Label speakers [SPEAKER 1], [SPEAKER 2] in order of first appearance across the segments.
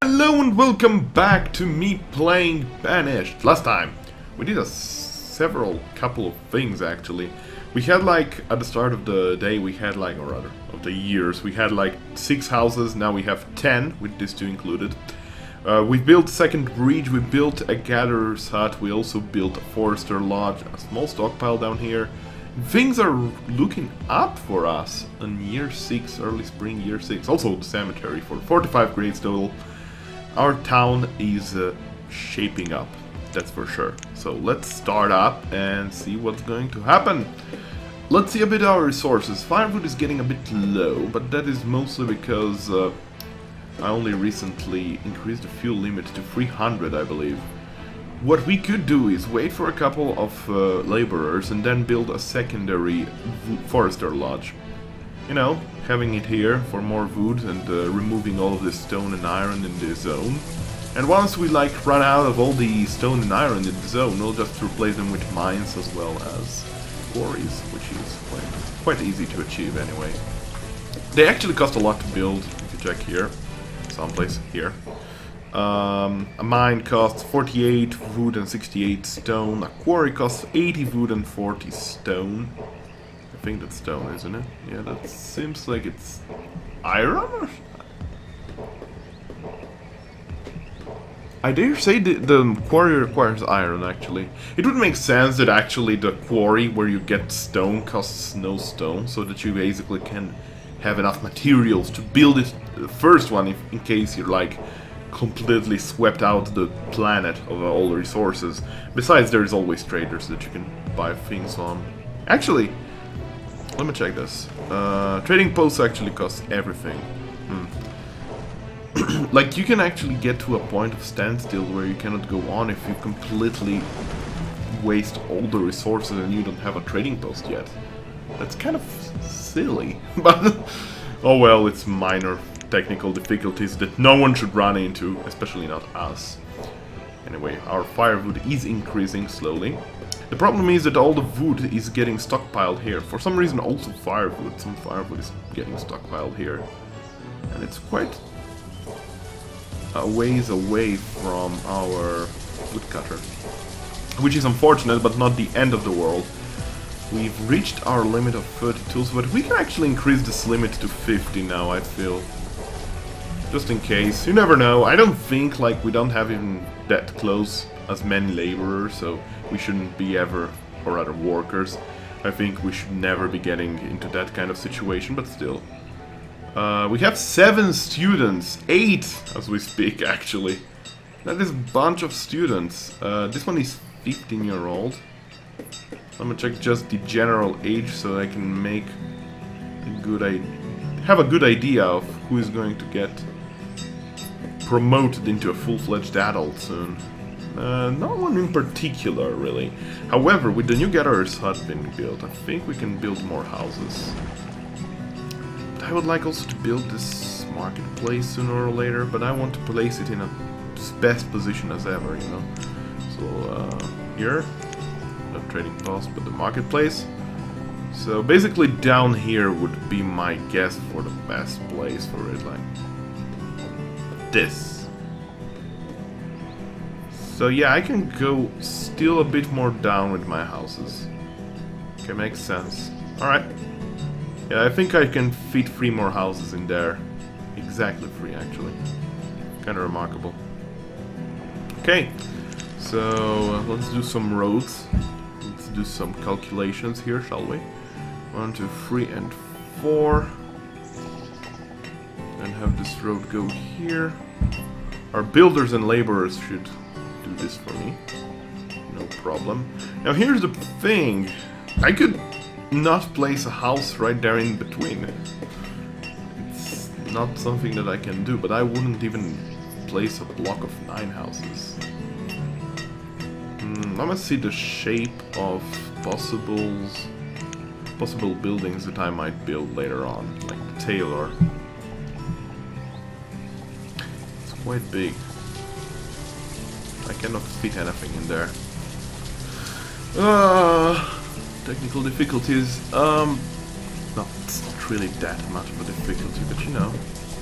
[SPEAKER 1] Hello and welcome back to me playing Banished. Last time we did several couple of things actually. We had like at the start of the day we had like, or rather of the years, we had like 6 houses. Now we have 10 with these 2 included. We built a second bridge, we built a gatherer's hut, we also built a forester lodge, a small stockpile down here. Things are looking up for us in year 6, early spring year 6. Also the cemetery for 45 grades total. Our town is shaping up, that's for sure. So let's start up and see what's going to happen. Let's see a bit our resources. Firewood is getting a bit low, but that is mostly because I only recently increased the fuel limit to 300, I believe. What we could do is wait for a couple of laborers and then build a secondary forester lodge. You know, having it here for more wood and removing all of the stone and iron in the zone. And once we like run out of all the stone and iron in the zone, we'll just replace them with mines as well as quarries, which is quite easy to achieve anyway. They actually cost a lot to build, if you check here, someplace here. A mine costs 48 wood and 68 stone, a quarry costs 80 wood and 40 stone. I think that's stone, isn't it? Yeah, that seems like it's iron? I dare say the quarry requires iron, actually. It would make sense that actually the quarry where you get stone costs no stone, so that you basically can have enough materials to build it, the first one, in case you're like completely swept out the planet of all the resources. Besides, there's always traders that you can buy things on. Actually, let me check this. Trading posts actually cost everything. Like, you can actually get to a point of standstill where you cannot go on if you completely waste all the resources and you don't have a trading post yet. That's kind of silly, but oh well, it's minor technical difficulties that no one should run into, especially not us. Anyway, our firewood is increasing slowly. The problem is that all the wood is getting stockpiled here. For some reason also firewood, some firewood is getting stockpiled here. And it's quite a ways away from our woodcutter. Which is unfortunate, but not the end of the world. We've reached our limit of 30 tools, but we can actually increase this limit to 50 now, I feel. Just in case, you never know. I don't think like we don't have even that close as many laborers, so we shouldn't be ever, or rather workers. I think we should never be getting into that kind of situation, but still. We have 7 students, 8 as we speak actually. That is a bunch of students. This one is 15-year-old. I'm gonna check just the general age so I can make a good have a good idea of who is going to get promoted into a full-fledged adult soon. No one in particular, really. However, with the new gatherer's hut being built, I think we can build more houses. But I would like also to build this marketplace sooner or later, but I want to place it in a best position as ever, you know. So, here, not trading post, but the marketplace. So basically down here would be my guess for the best place for it, like this. So yeah, I can go still a bit more down with my houses. Okay, makes sense. Alright. Yeah, I think I can fit 3 more houses in there. Exactly 3, actually. Kinda remarkable. Okay, so let's do some roads. Let's do some calculations here, shall we? 1, 2, 3, and 4. And have this road go here. Our builders and laborers should do this for me. No problem. Now here's the thing. I could not place a house right there in between. It's not something that I can do, but I wouldn't even place a block of 9 houses. I'm gonna see the shape of possible buildings that I might build later on, like the Taylor. It's quite big. I cannot fit anything in there. Technical difficulties. No, it's not really that much of a difficulty, but you know,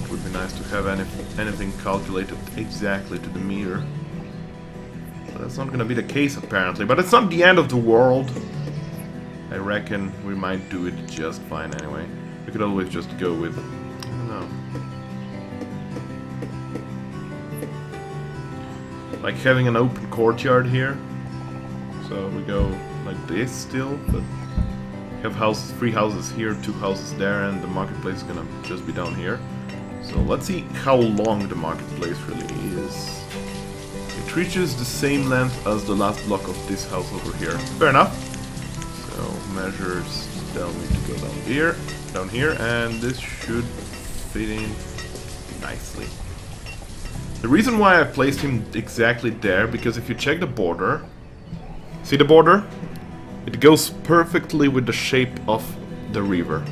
[SPEAKER 1] It would be nice to have anything calculated exactly to the meter. But that's not gonna be the case apparently, but it's not the end of the world. I reckon we might do it just fine anyway. We could always just go with, I don't know, like having an open courtyard here. So we go like this still, but we have houses, 3 houses here, 2 houses there, and the marketplace is gonna just be down here. So let's see how long the marketplace really is. It reaches the same length as the last block of this house over here. Fair enough. So measures don't need to go down here, and this should fit in nicely. The reason why I placed him exactly there, because if you check the border, see the border? It goes perfectly with the shape of the river.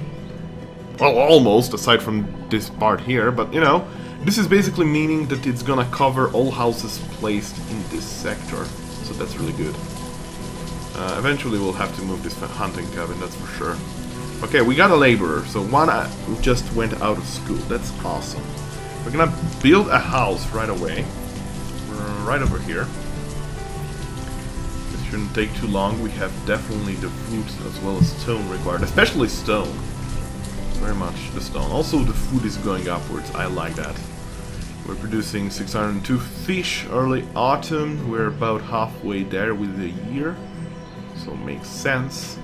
[SPEAKER 1] Well, almost, aside from this part here, but you know, this is basically meaning that it's gonna cover all houses placed in this sector. So that's really good. Eventually we'll have to move this hunting cabin, that's for sure. Okay, we got a laborer, so one just went out of school. That's awesome. We're gonna build a house right away. Right over here. This shouldn't take too long. We have definitely the food as well as stone required, especially stone. Very much the stone. Also the food is going upwards, I like that. We're producing 602 fish early autumn. We're about halfway there with the year. So makes sense.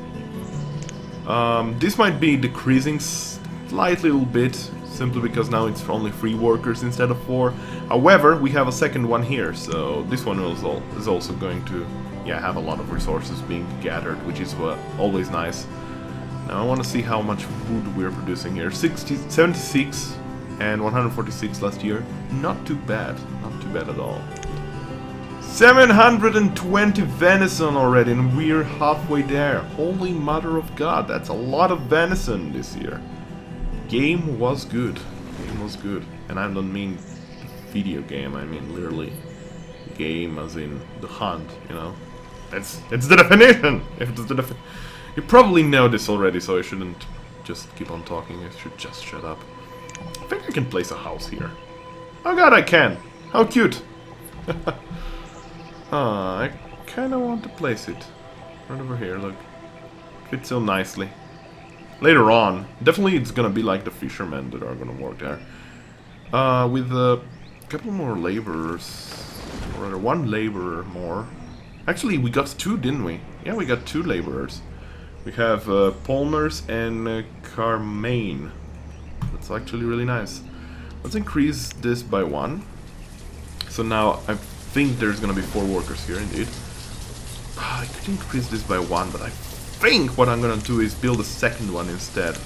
[SPEAKER 1] This might be decreasing slightly a little bit, simply because now it's only 3 workers instead of 4. However, we have a second one here, so this one is also going to have a lot of resources being gathered, which is always nice. Now I want to see how much food we're producing here. 76 and 146 last year. Not too bad. Not too bad at all. 720 venison already, and we're halfway there. Holy mother of God, that's a lot of venison this year. Game was good. Game was good. And I don't mean video game, I mean literally game as in the hunt, you know. It's the definition! You probably know this already, so I shouldn't just keep on talking. I should just shut up. I think I can place a house here. Oh god, I can! How cute! I kinda want to place it. Right over here, look. Fits so nicely. Later on, definitely it's gonna be like the fishermen that are gonna work there. With a couple more laborers. Or rather, 1 laborer more. Actually, we got 2, didn't we? Yeah, we got 2 laborers. We have Palmers and Carmaine. That's actually really nice. Let's increase this by 1. So now I think there's gonna be 4 workers here, indeed. I could increase this by 1, but I think what I'm gonna do is build a second one instead.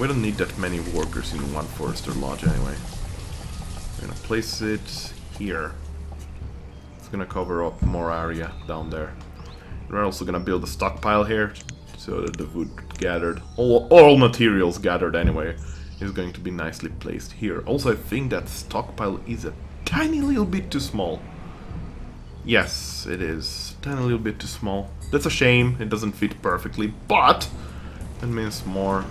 [SPEAKER 1] We don't need that many workers in one forester lodge anyway. We're gonna place it here. It's gonna cover up more area down there. We're also gonna build a stockpile here, so that the wood gathered, all materials gathered anyway, is going to be nicely placed here. Also, I think that stockpile is a tiny little bit too small. Yes, it is. A tiny little bit too small. That's a shame, it doesn't fit perfectly, but that means more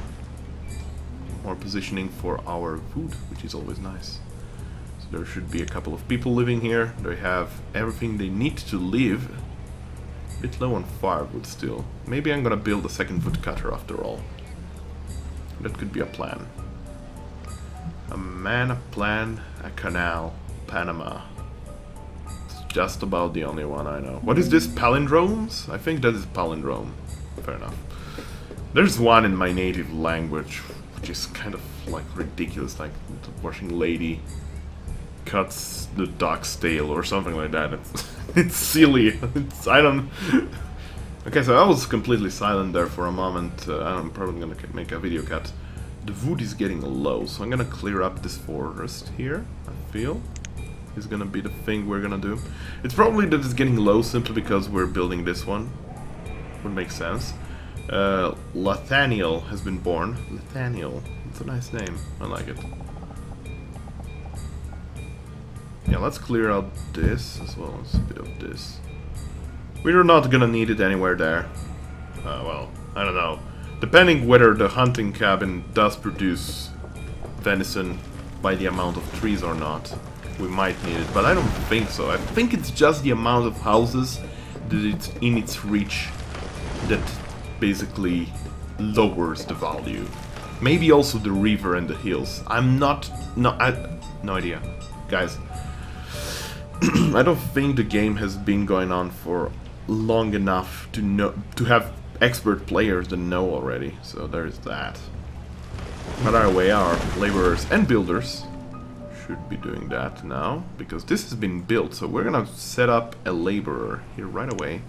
[SPEAKER 1] positioning for our food, which is always nice. So there should be a couple of people living here. They have everything they need to live. A bit low on firewood still. Maybe I'm gonna build a second woodcutter after all. That could be a plan. A man, a plan, a canal. Panama. It's just about the only one I know. What is this? Palindromes? I think that is palindrome. Fair enough. There's one in my native language, which is kind of like ridiculous, like the washing lady cuts the duck's tail or something like that. It's silly. I don't... Okay, so I was completely silent there for a moment. I'm probably gonna make a video cut. The wood is getting low, so I'm gonna clear up this forest here, I feel. Is gonna be the thing we're gonna do. It's probably that it's getting low simply because we're building this one. Would make sense. Nathaniel has been born. Nathaniel. It's a nice name. I like it. Yeah, let's clear out this as well as a bit of this. We're not gonna need it anywhere there. Well, I don't know. Depending whether the hunting cabin does produce venison by the amount of trees or not. We might need it, but I don't think so. I think it's just the amount of houses that it's in its reach that basically lowers the value. Maybe also the river and the hills. No idea. Guys, I don't think the game has been going on for long enough to have expert players that know already. So there's that. But our way, our laborers and builders should be doing that now, because this has been built. So we're gonna set up a laborer here right away.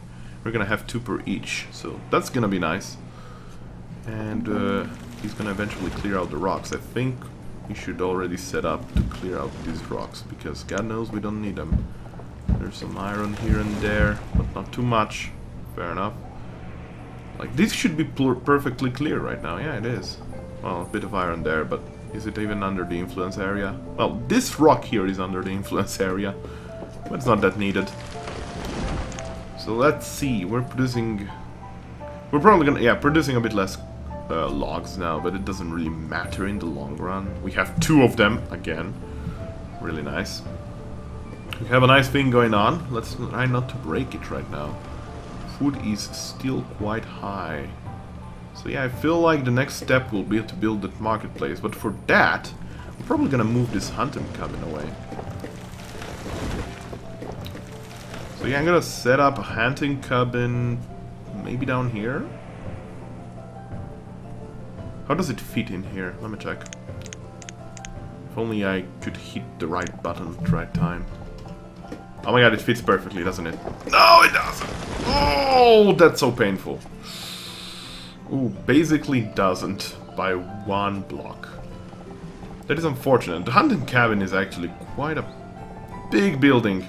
[SPEAKER 1] We're gonna have 2 per each, so that's gonna be nice. And he's gonna eventually clear out the rocks. I think we should already set up to clear out these rocks, because God knows we don't need them. There's some iron here and there, but not too much. Fair enough. Like, this should be perfectly clear right now. Yeah, it is. Well, a bit of iron there, but is it even under the influence area? Well, this rock here is under the influence area, but it's not that needed. So let's see, we're probably gonna, yeah, producing a bit less logs now, but it doesn't really matter in the long run. We have 2 of them, again. Really nice. We have a nice thing going on. Let's try not to break it right now. Food is still quite high. So yeah, I feel like the next step will be to build that marketplace, but for that, I'm probably gonna move this hunting cabin away. So yeah, I'm gonna set up a hunting cabin, maybe down here? How does it fit in here? Let me check. If only I could hit the right button at the right time. Oh my god, it fits perfectly, doesn't it? No, it doesn't! Oh, that's so painful. Ooh, basically doesn't by 1 block. That is unfortunate. The hunting cabin is actually quite a big building.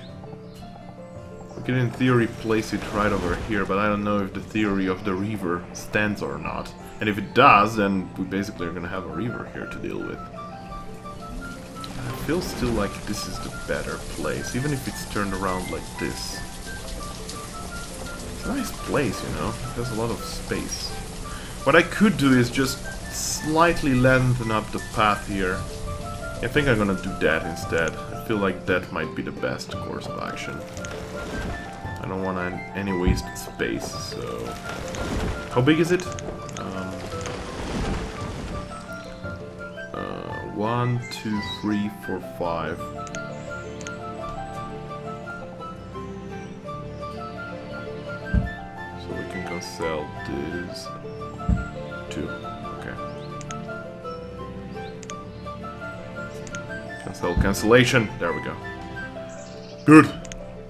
[SPEAKER 1] We can in theory place it right over here, but I don't know if the theory of the river stands or not. And if it does, then we basically are gonna have a river here to deal with. I feel still like this is the better place, even if it's turned around like this. It's a nice place, you know? It has a lot of space. What I could do is just slightly lengthen up the path here. I think I'm gonna do that instead. I feel like that might be the best course of action. I don't want any wasted space, so... How big is it? 1, 2, 3, 4, 5. So we can cancel this. 2. Okay. Cancellation. There we go. Good.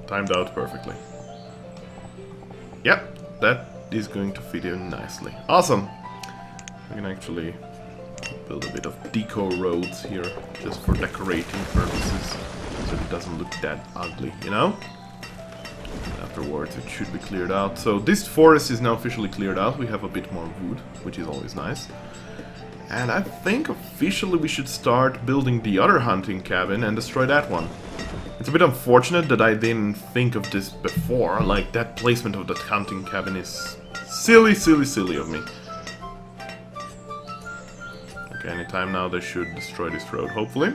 [SPEAKER 1] Timed out perfectly. Yep, that is going to fit in nicely. Awesome. We can actually build a bit of deco roads here, just for decorating purposes, so it doesn't look that ugly, you know? Afterwards it should be cleared out. So this forest is now officially cleared out. We have a bit more wood, which is always nice. And I think officially we should start building the other hunting cabin and destroy that one. It's a bit unfortunate that I didn't think of this before. Like, that placement of that hunting cabin is silly, silly, silly of me. Okay, anytime now they should destroy this road, hopefully.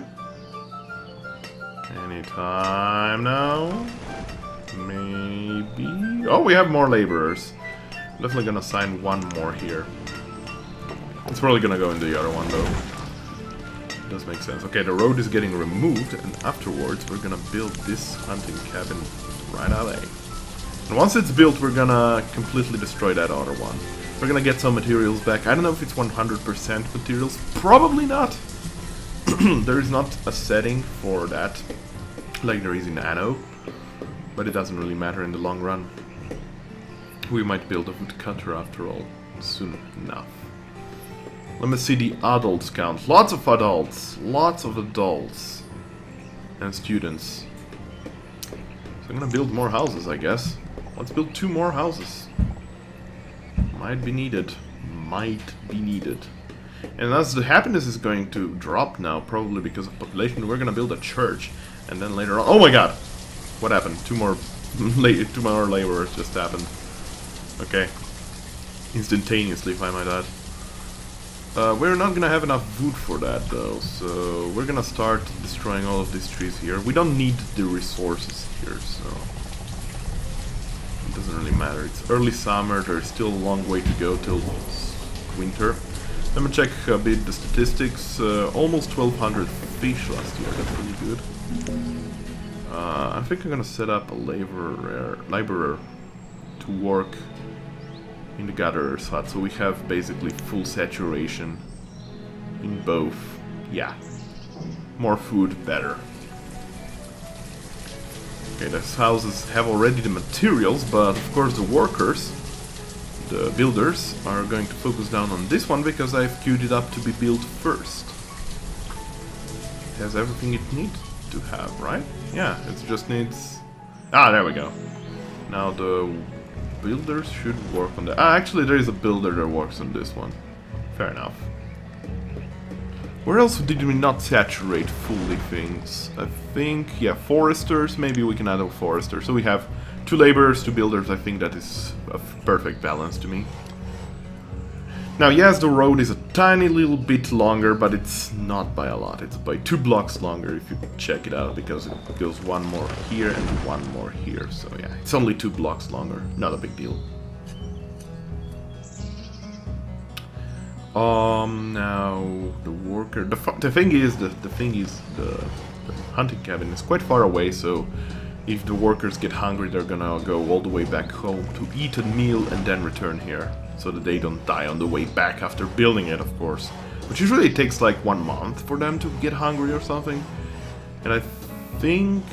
[SPEAKER 1] Anytime now. Maybe... Oh, we have more laborers. Definitely gonna assign 1 more here. It's probably gonna go in the other one, though. Does make sense. Okay, the road is getting removed, and afterwards we're gonna build this hunting cabin right away. And once it's built, we're gonna completely destroy that other one. We're gonna get some materials back. I don't know if it's 100% materials. Probably not. There is not a setting for that, like there is in Anno. But it doesn't really matter in the long run. We might build a woodcutter after all, soon enough. Let me see the adults count. Lots of adults. Lots of adults. And students. So I'm gonna build more houses, I guess. Let's build 2 more houses. Might be needed. Might be needed. And as the happiness is going to drop now, probably because of population, we're gonna build a church. And then later on... Oh my god! What happened? 2 more laborers just happened. Okay. Instantaneously, if I might add. We're not gonna have enough wood for that though, so we're gonna start destroying all of these trees here. We don't need the resources here, so it doesn't really matter. It's early summer, there's still a long way to go till winter. Let me check a bit the statistics. Almost 1200 fish last year, that's really good. I think I'm gonna set up a laborer to work in the gatherer's hut, so we have basically full saturation in both. Yeah, more food, better. Okay, these houses have already the materials, but of course the workers, the builders, are going to focus down on this one because I've queued it up to be built first. It has everything it needs to have, right? Yeah, it just needs... Ah, there we go. Now the builders should work on that. Ah, actually there is a builder that works on this one. Fair enough. Where else did we not saturate fully things? I think, yeah, foresters. Maybe we can add a forester. So we have 2 laborers, 2 builders. I think that is a perfect balance to me. Now, yes, the road is a tiny little bit longer, but it's not by a lot. It's by 2 blocks longer if you check it out, because it goes 1 more here and 1 more here. So yeah, it's only 2 blocks longer. Not a big deal. Now the worker. The thing is, the hunting cabin is quite far away. So if the workers get hungry, they're gonna go all the way back home to eat a meal and then return here, so that they don't die on the way back after building it, of course. Which usually takes like 1 month for them to get hungry or something. And I think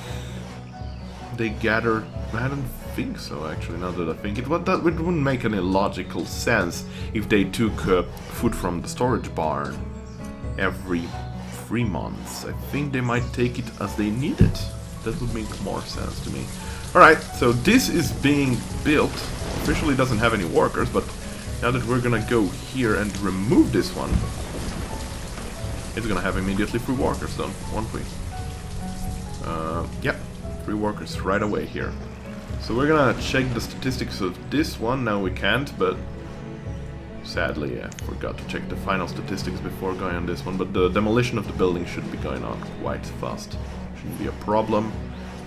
[SPEAKER 1] they gather. I don't think so, actually, now that I think it. That wouldn't make any logical sense if they took food from the storage barn every 3 months. I think they might take it as they need it. That would make more sense to me. Alright, so this is being built. Officially doesn't have any workers, but now that we're gonna go here and remove this one, it's gonna have immediately 3 workers done, won't we? Yep, 3 workers right away here. So we're gonna check the statistics of this one. Now we can't, but sadly I forgot to check the final statistics before going on this one. But the demolition of the building should be going on quite fast. Shouldn't be a problem.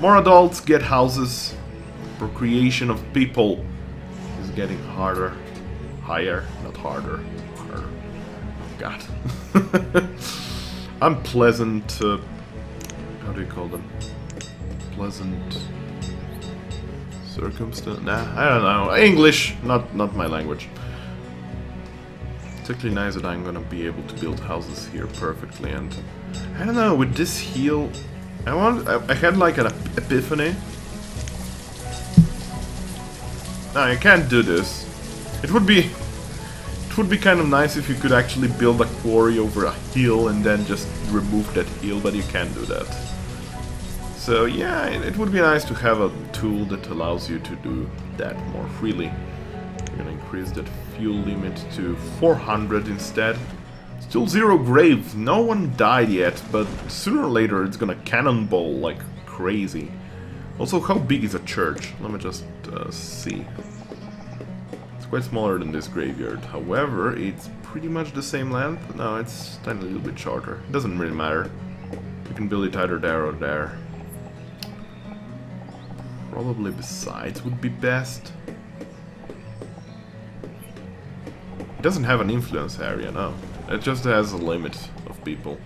[SPEAKER 1] More adults get houses. Procreation of people is getting harder. Higher, not harder. Harder. God. Unpleasant. How do you call them? Pleasant circumstance. Nah, I don't know. English, not my language. It's actually nice that I'm gonna be able to build houses here perfectly, and I don't know, with this heal, I had like an epiphany. No, you can't do this. It would be kind of nice if you could actually build a quarry over a hill and then just remove that hill, but you can't do that. So yeah, it would be nice to have a tool that allows you to do that more freely. We're gonna increase that fuel limit to 400 instead. Still 0 graves, no one died yet, but sooner or later it's gonna cannonball like crazy. Also, how big is a church? Let me just see. It's quite smaller than this graveyard. However, it's pretty much the same length. No, it's a tiny little bit shorter. It doesn't really matter. You can build it either there or there. Probably besides would be best. It doesn't have an influence area, no. It just has a limit of people.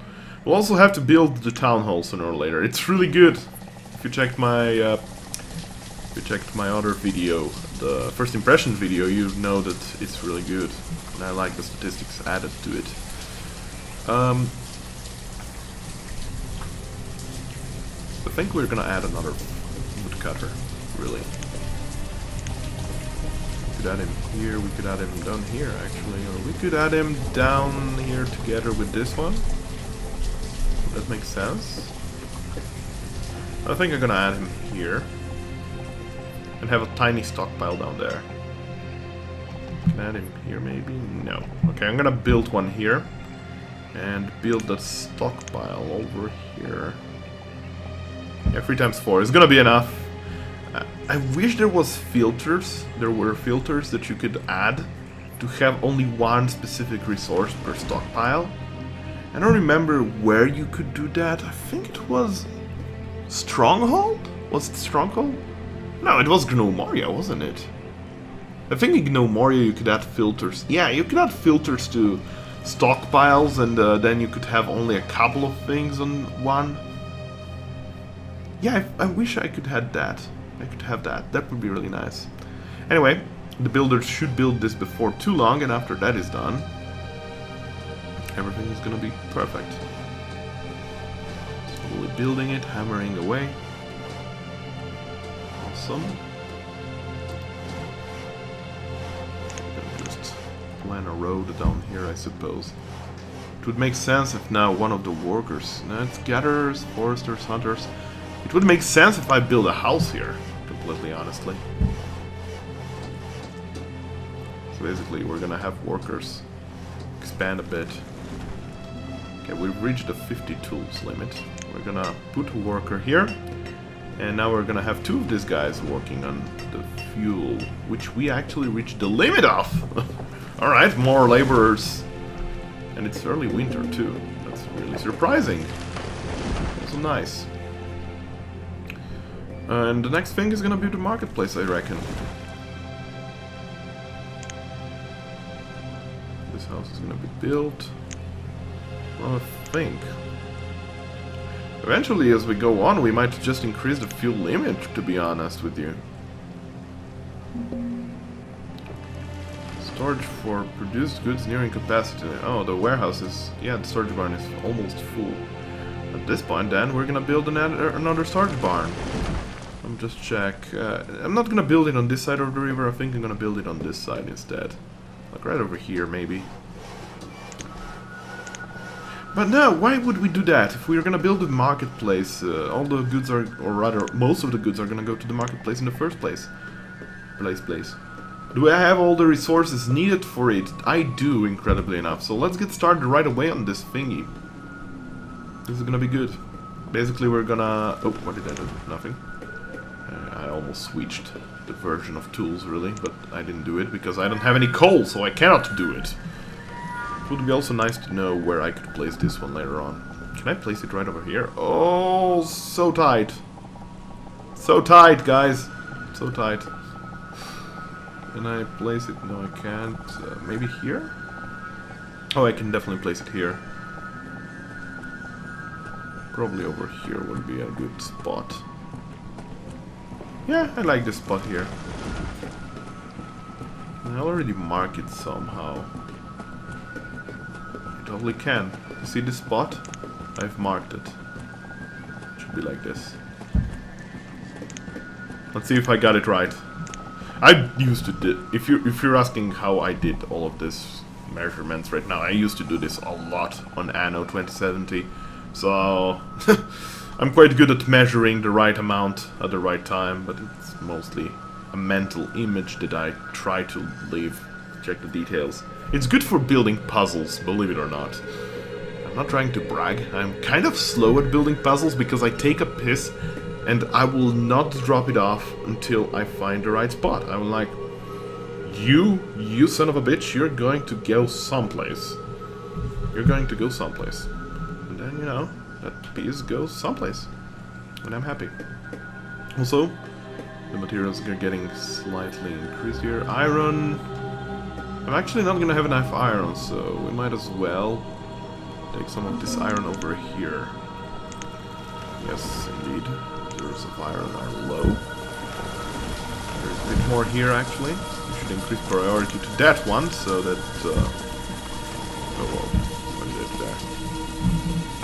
[SPEAKER 1] We'll also have to build the town hall sooner or later. It's really good. If you checked my other video, the first impression video, you know that it's really good. And I like the statistics added to it. I think we're gonna add another woodcutter, really. We could add him here, we could add him down here actually, or we could add him down here together with this one. That makes sense. I think I'm gonna add him here. And have a tiny stockpile down there. Can I add him here maybe? No. Okay, I'm gonna build one here. And build that stockpile over here. Yeah, 3 times 4 is gonna be enough. I wish there was filters. There were filters that you could add to have only one specific resource per stockpile. I don't remember where you could do that. I think it was Stronghold? Was it Stronghold? No, it was Gnome Moria, wasn't it? I think in Gnome Moria you could add filters. Yeah, you could add filters to stockpiles, and then you could have only a couple of things on one. Yeah, I wish I could have that. I could have that. That would be really nice. Anyway, the builders should build this before too long, and after that is done, everything is gonna be perfect. Slowly building it, hammering away. Awesome. Just plan a road down here, I suppose. It would make sense if now one of the workers... No, it's gatherers, foresters, hunters. It would make sense if I build a house here, completely honestly. So basically we're gonna have workers expand a bit. Okay, we've reached the 50 tools limit. We're gonna put a worker here. And now we're gonna have two of these guys working on the fuel, which we actually reached the limit of! Alright, more laborers. And it's early winter too. That's really surprising. Also nice. And the next thing is gonna be the marketplace, I reckon. This house is gonna be built. Well, I think. Eventually, as we go on, we might just increase the fuel limit, to be honest with you. Storage for produced goods nearing capacity. Oh, the warehouse is... Yeah, the storage barn is almost full. At this point, then, we're gonna build another storage barn. Let me just check. I'm not gonna build it on this side of the river. I think I'm gonna build it on this side instead. Like right over here, maybe. But no, why would we do that? If we are gonna build a marketplace, all the goods are, or rather, most of the goods are gonna go to the marketplace in the first place. Place. Do I have all the resources needed for it? I do, incredibly enough. So let's get started right away on this thingy. This is gonna be good. Basically, we're gonna... Oh, what did I do? Nothing. I almost switched the version of tools, really, but I didn't do it because I don't have any coal, so I cannot do it. It would be also nice to know where I could place this one later on. Can I place it right over here? Oh, so tight. So tight, guys. So tight. Can I place it? No, I can't. Maybe here? Oh, I can definitely place it here. Probably over here would be a good spot. Yeah, I like this spot here. I already mark it somehow. I totally can. You see this spot? I've marked it. It should be like this. Let's see if I got it right. I used to do... If you're asking how I did all of this measurements right now, I used to do this a lot on Anno 2070. So... I'm quite good at measuring the right amount at the right time, but it's mostly a mental image that I try to leave. Check the details. It's good for building puzzles, believe it or not. I'm not trying to brag. I'm kind of slow at building puzzles because I take a piss and I will not drop it off until I find the right spot. I'm like, you son of a bitch, you're going to go someplace. You're going to go someplace. And then, you know, that piece goes someplace. And I'm happy. Also, the materials are getting slightly increased here. Iron... I'm actually not gonna have enough iron, so we might as well take some of this iron over here. Yes, indeed. Reserves of iron are low. There's a bit more here, actually. We should increase priority to that one, so that... oh well, what is it there?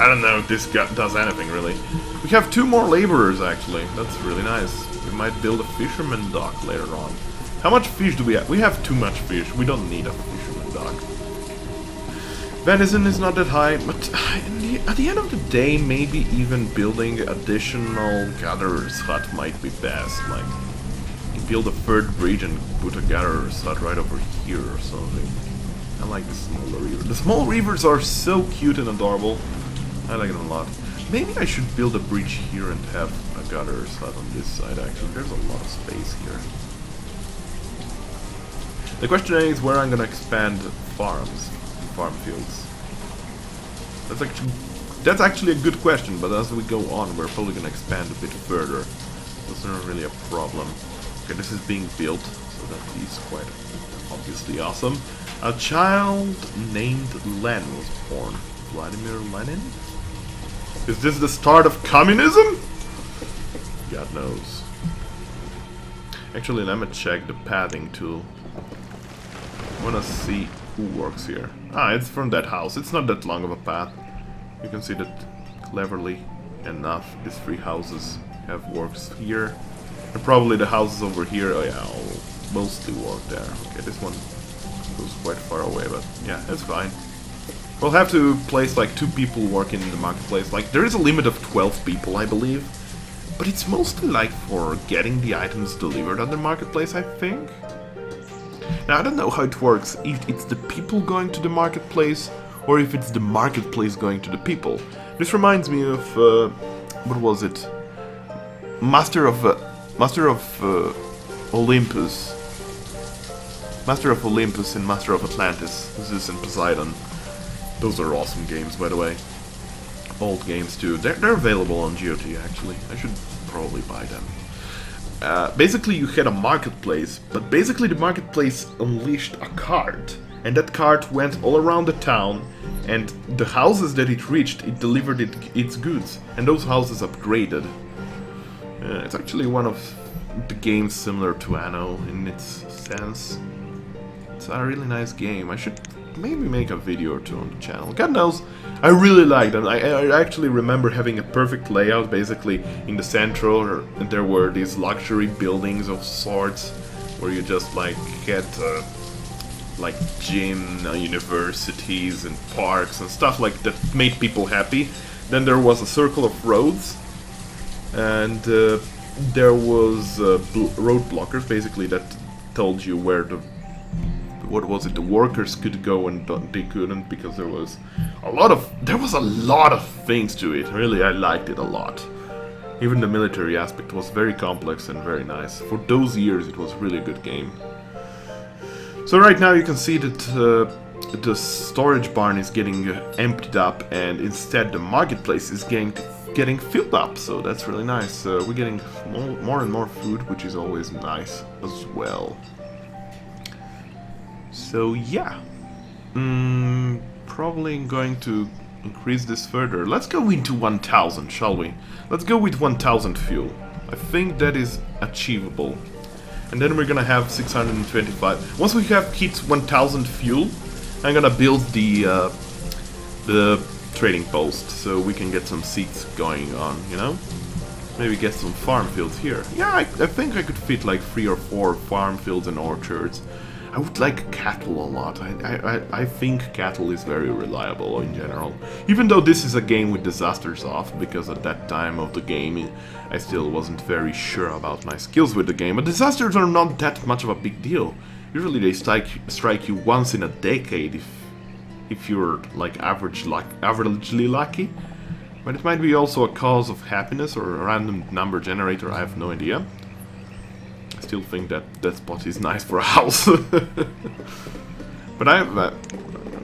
[SPEAKER 1] I don't know if this does anything, really. We have 2 more laborers, actually. That's really nice. We might build a fisherman dock later on. How much fish do we have? We have too much fish. We don't need a fisherman dock. Venison is not that high, but at the end of the day, maybe even building additional gatherer's hut might be best. Like, you build a 3rd bridge and put a gatherer's hut right over here or something. I like the smaller rivers. The small rivers are so cute and adorable. I like them a lot. Maybe I should build a bridge here and have a gatherer's hut on this side, actually. There's a lot of space here. The question is where I'm gonna expand farms, farm fields. That's actually a good question, but as we go on, we're probably gonna expand a bit further. That's not really a problem. Okay, this is being built, so that is quite obviously awesome. A child named Len was born. Vladimir Lenin? Is this the start of communism? God knows. Actually, let me check the pathing tool. I wanna see who works here. Ah, it's from that house. It's not that long of a path. You can see that cleverly enough, these 3 houses have works here. And probably the houses over here, oh yeah, will mostly work there. Okay, this one goes quite far away, but yeah, that's fine. We'll have to place like 2 people working in the marketplace. Like, there is a limit of 12 people, I believe. But it's mostly like for getting the items delivered on the marketplace, I think. Now, I don't know how it works, if it's the people going to the marketplace, or if it's the marketplace going to the people. This reminds me of, what was it? Master of Olympus. Master of Olympus and Master of Atlantis. Zeus and Poseidon. Those are awesome games, by the way. Old games too. They're available on GOT actually. I should probably buy them. Basically you had a marketplace, but basically the marketplace unleashed a cart. And that cart went all around the town, and the houses that it reached, it delivered its goods. And those houses upgraded. It's actually one of the games similar to Anno in its sense. It's a really nice game. I should maybe make a video or 2 on the channel. God knows, I really like them. I actually remember having a perfect layout. Basically, in the central, there were these luxury buildings of sorts, where you just like get like gym, universities, and parks and stuff like that made people happy. Then there was a circle of roads, and there was road blockers, basically, that told you where the the workers could go and they couldn't, because there was a lot of things to it. Really, I liked it a lot. Even the military aspect was very complex and very nice. For those years, it was really a good game. So right now you can see that the storage barn is getting emptied up, and instead the marketplace is getting filled up. So that's really nice. We're getting more and more food, which is always nice as well. So yeah, probably going to increase this further. Let's go into 1000, shall we? Let's go with 1000 fuel. I think that is achievable. And then we're gonna have 625. Once we have hit 1000 fuel, I'm gonna build the trading post, so we can get some seats going on, you know? Maybe get some farm fields here. Yeah, I think I could fit like 3 or 4 farm fields and orchards. I would like cattle a lot. I think cattle is very reliable in general. Even though this is a game with disasters off, because at that time of the game I still wasn't very sure about my skills with the game. But disasters are not that much of a big deal. Usually they strike you once in a decade if you're like averagely lucky. But it might be also a cause of happiness or a random number generator, I have no idea. I still think that spot is nice for a house. But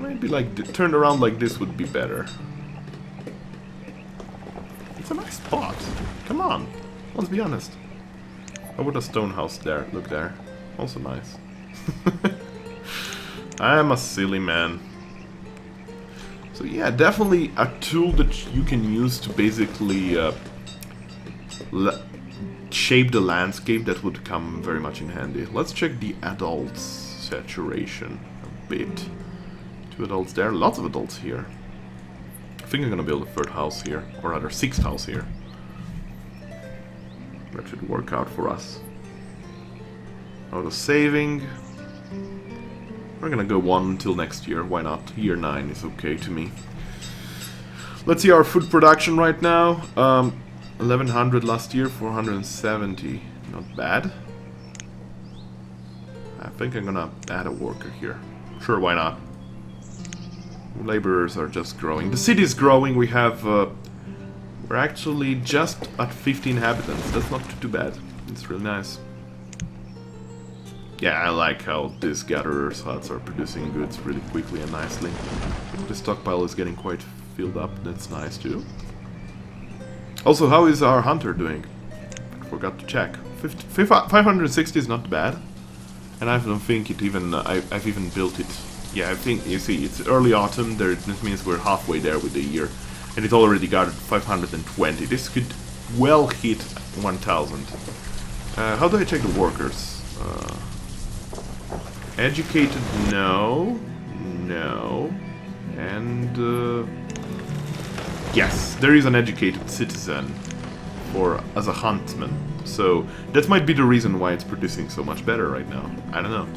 [SPEAKER 1] maybe like turned around like this would be better. It's a nice spot. Come on, let's be honest. How about a stone house there? Look there. Also nice. I am a silly man. So yeah, definitely a tool that you can use to basically shape the landscape. That would come very much in handy. Let's check the adults saturation a bit. 2 adults there, lots of adults here. I think I'm gonna build a 3rd house here, or rather 6th house here. That should work out for us. Auto saving. We're gonna go 1 until next year, why not? Year 9 is okay to me. Let's see our food production right now. 1100 last year, 470. Not bad. I think I'm gonna add a worker here. Sure, why not? Laborers are just growing. The city is growing. We have... we're actually just at 50 inhabitants. That's not too bad. It's really nice. Yeah, I like how these gatherers' huts are producing goods really quickly and nicely. The stockpile is getting quite filled up, that's nice too. Also, how is our hunter doing? Forgot to check. 560 is not bad. And I don't think it even, I've even built it. Yeah, I think, you see, it's early autumn, this means we're halfway there with the year. And it already got 520. This could well hit 1000. How do I check the workers? Educated, no. No. And, yes, there is an educated citizen as a huntsman. So, that might be the reason why it's producing so much better right now. I don't know.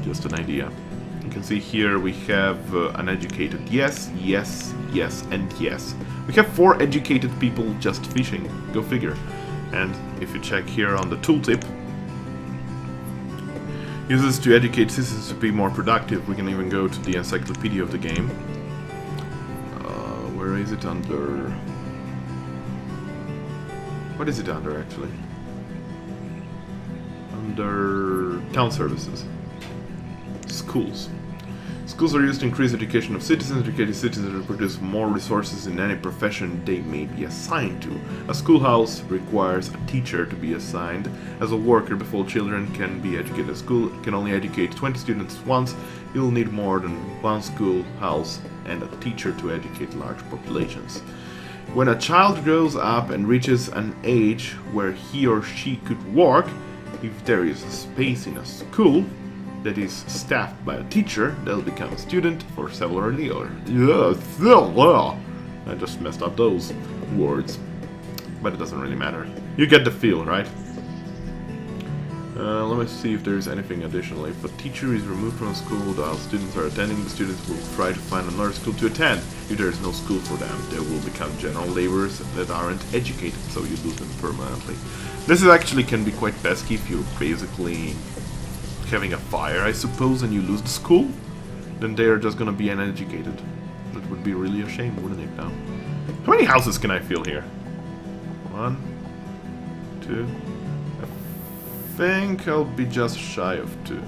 [SPEAKER 1] Just an idea. You can see here we have an educated yes, yes, yes, and yes. We have 4 educated people just fishing. Go figure. And if you check here on the tooltip, uses to educate citizens to be more productive. We can even go to the encyclopedia of the game. Where is it under? What is it under actually? Under town services. Schools. Schools are used to increase education of citizens. Educated citizens will produce more resources in any profession they may be assigned to. A schoolhouse requires a teacher to be assigned. As a worker, before children can be educated at school, can only educate 20 students once. You'll need more than one schoolhouse and a teacher to educate large populations. When a child grows up and reaches an age where he or she could work, if there is a space in a school that is staffed by a teacher, they'll become a student for several years. I just messed up those words, but it doesn't really matter. You get the feel, right? Let me see if there's anything additional. If a teacher is removed from a school while students are attending, the students will try to find another school to attend. If there is no school for them, they will become general laborers that aren't educated, so you lose them permanently. This is actually can be quite pesky if you're basically having a fire, I suppose, and you lose the school, then they are just gonna be uneducated. That would be really a shame, wouldn't it now? How many houses can I fill here? 1, 2. I think I'll be just shy of 2.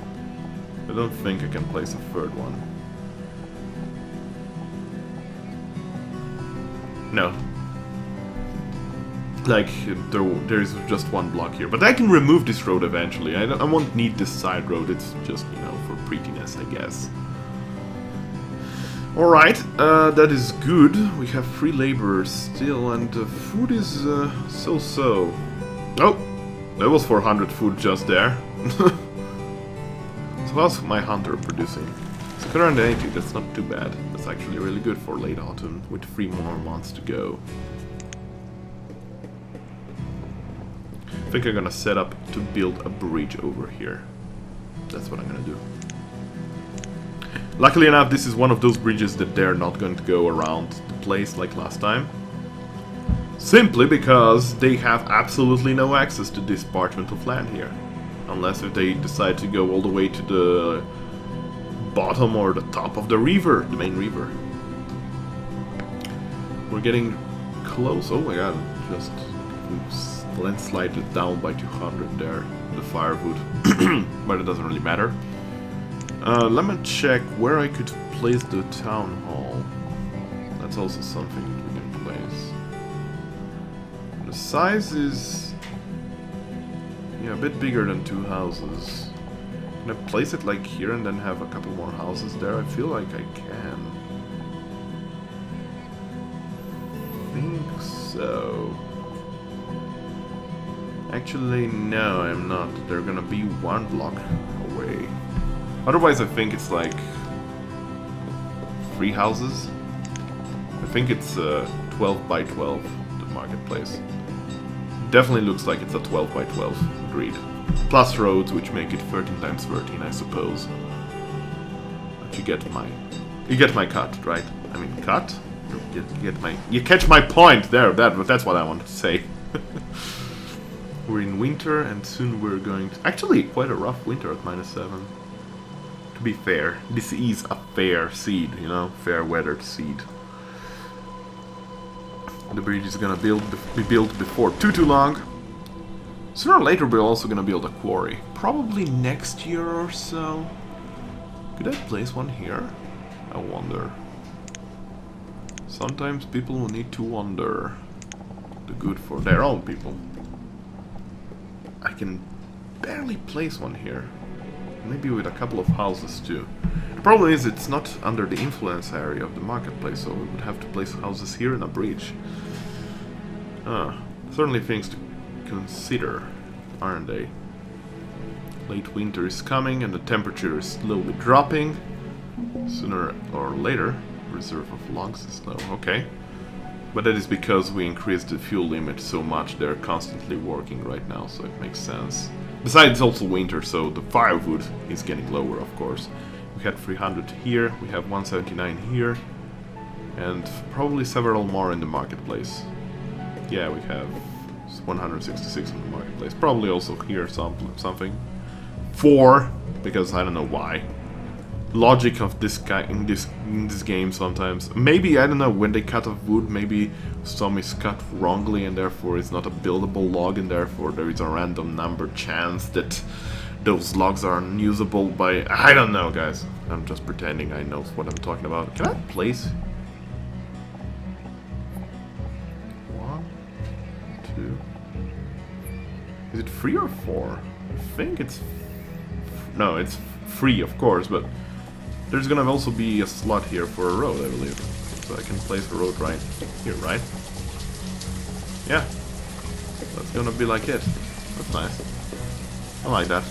[SPEAKER 1] I don't think I can place a third one. No. Like, there's just one block here. But I can remove this road eventually. I won't need this side road. It's just, you know, for prettiness, I guess. Alright, that is good. We have 3 laborers still, and food is so-so. Oh, that was 400 food just there. So how's my hunter producing? It's 180, that's not too bad. That's actually really good for late autumn, with 3 more months to go. I think I'm gonna set up to build a bridge over here. That's what I'm gonna do. Luckily enough, this is one of those bridges that they're not going to go around the place like last time. Simply because they have absolutely no access to this parchment of land here. Unless if they decide to go all the way to the bottom or the top of the river, the main river. We're getting close. Oh my god, just landslide it down by 200 there, the firewood. But it doesn't really matter. Let me check where I could place the town hall. That's also something that we can place. The size is, yeah, a bit bigger than 2 houses. Can I place it like here and then have a couple more houses there? I feel like I can. I think so. Actually, no, I'm not. They're gonna be 1 block away. Otherwise, I think it's like 3 houses. I think it's 12 by 12, the marketplace. Definitely looks like it's a 12 by 12 grid. Plus roads, which make it 13 times 13, I suppose. But you get my cut, right? I mean, cut? You catch my point there. That's what I wanted to say. We're in winter, and soon we're going to... Actually, quite a rough winter at -7. To be fair, this is a fair seed, you know? Fair weathered seed. The bridge is gonna be built before too long. Sooner or later, we're also gonna build a quarry. probably next year or so. Could I place one here? I wonder. Sometimes people will need to wonder the good for their own people. I can barely place one here. Maybe with a couple of houses too. The problem is it's not under the influence area of the marketplace, so we would have to place houses here in a breach. Certainly things to consider, aren't they? Late winter is coming and the temperature is slowly dropping. Sooner or later, reserve of logs is low. Okay. But that is because we increased the fuel limit so much, they're constantly working right now, so it makes sense. Besides, it's also winter, so the firewood is getting lower, of course. We had 300 here, we have 179 here, and probably several more in the marketplace. Yeah, we have 166 in the marketplace. Probably also here something. 4, because I don't know why. Logic of this guy in this game sometimes. Maybe, I don't know, when they cut off wood, maybe some is cut wrongly and therefore it's not a buildable log and therefore there is a random number chance that those logs are unusable by... I don't know, guys. I'm just pretending I know what I'm talking about. Can I place? 1, 2... Is it 3 or 4? I think it's... No, it's 3, of course, but... There's gonna also be a slot here for a road, I believe. So I can place a road right here, right? Yeah. That's gonna be like it. That's nice. I like that.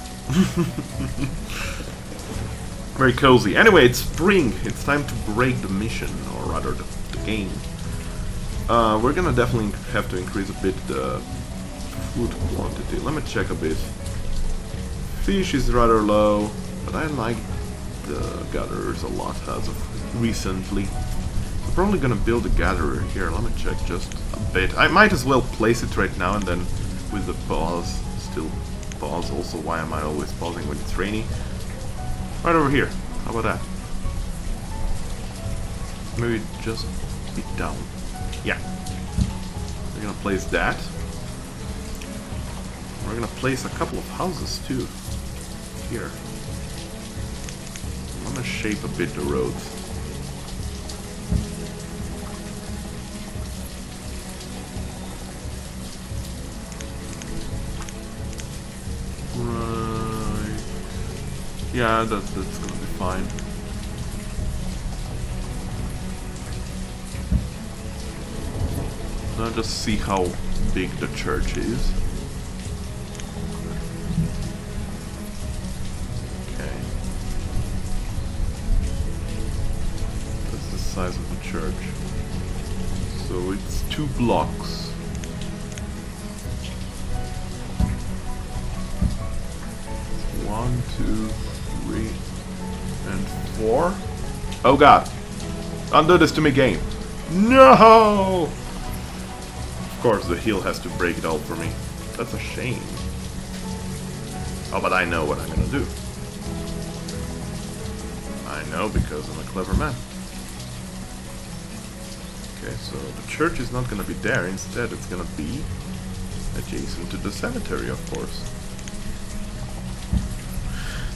[SPEAKER 1] Very cozy. Anyway, it's spring. It's time to break the mission, or rather the game. We're gonna definitely have to increase a bit the food quantity. Let me check a bit. Fish is rather low, but I like the gatherers a lot as of recently. I'm probably gonna build a gatherer here. Let me check just a bit. I might as well place it right now and then with the pause, still pause. Also, why am I always pausing when it's rainy? Right over here. How about that? Maybe just be down. Yeah. We're gonna place that. We're gonna place a couple of houses too. Here. I'm gonna shape a bit the roads. Right. Yeah, that's gonna be fine. Now just see how big the church is. Size of the church. So it's 2 blocks. 1, 2, 3, and 4. Oh god! Don't do this to me, game. No! Of course, the heel has to break it all for me. That's a shame. Oh, but I know what I'm gonna do. I know because I'm a clever man. Okay, so the church is not gonna be there, instead it's gonna be adjacent to the cemetery, of course.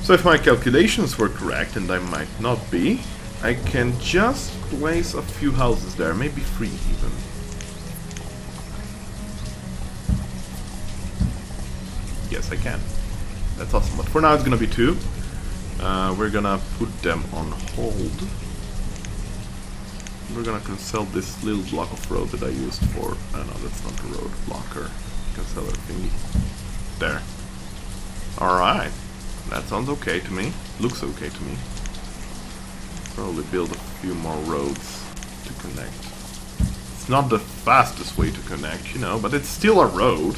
[SPEAKER 1] So if my calculations were correct, and I might not be, I can just place a few houses there, maybe 3 even. Yes, I can. That's awesome, but for now it's gonna be 2. We're gonna put them on hold. We're gonna cancel this little block of road that I used for... no, that's not the road blocker. Cancel everything. There. Alright. That sounds okay to me. Looks okay to me. Probably build a few more roads to connect. It's not the fastest way to connect, you know, but it's still a road.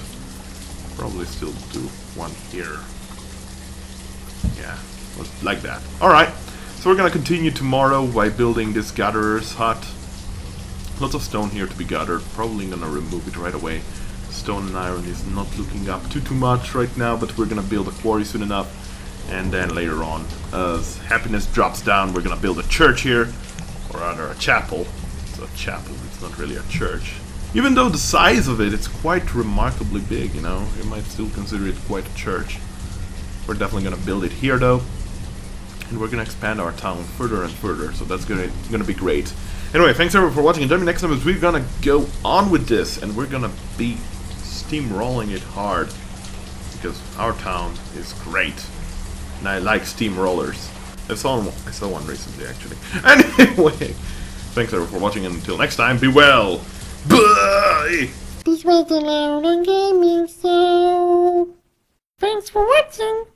[SPEAKER 1] Probably still do one here. Yeah, like that. Alright. So we're gonna continue tomorrow by building this gatherer's hut. Lots of stone here to be gathered. Probably gonna remove it right away. Stone and iron is not looking up too much right now, but we're gonna build a quarry soon enough. And then later on, as happiness drops down, we're gonna build a church here. Or rather, a chapel. It's a chapel, it's not really a church. Even though the size of it, it's quite remarkably big, you know. You might still consider it quite a church. We're definitely gonna build it here though. And we're gonna expand our town further and further, so that's gonna be great. Anyway, thanks everyone for watching, and join me next time as we're gonna go on with this, and we're gonna be steamrolling it hard. Because our town is great. And I like steamrollers. I saw one recently, actually. Anyway, thanks everyone for watching, and until next time, be well! Bye!
[SPEAKER 2] This was the Lauron Gaming Show. Thanks for watching.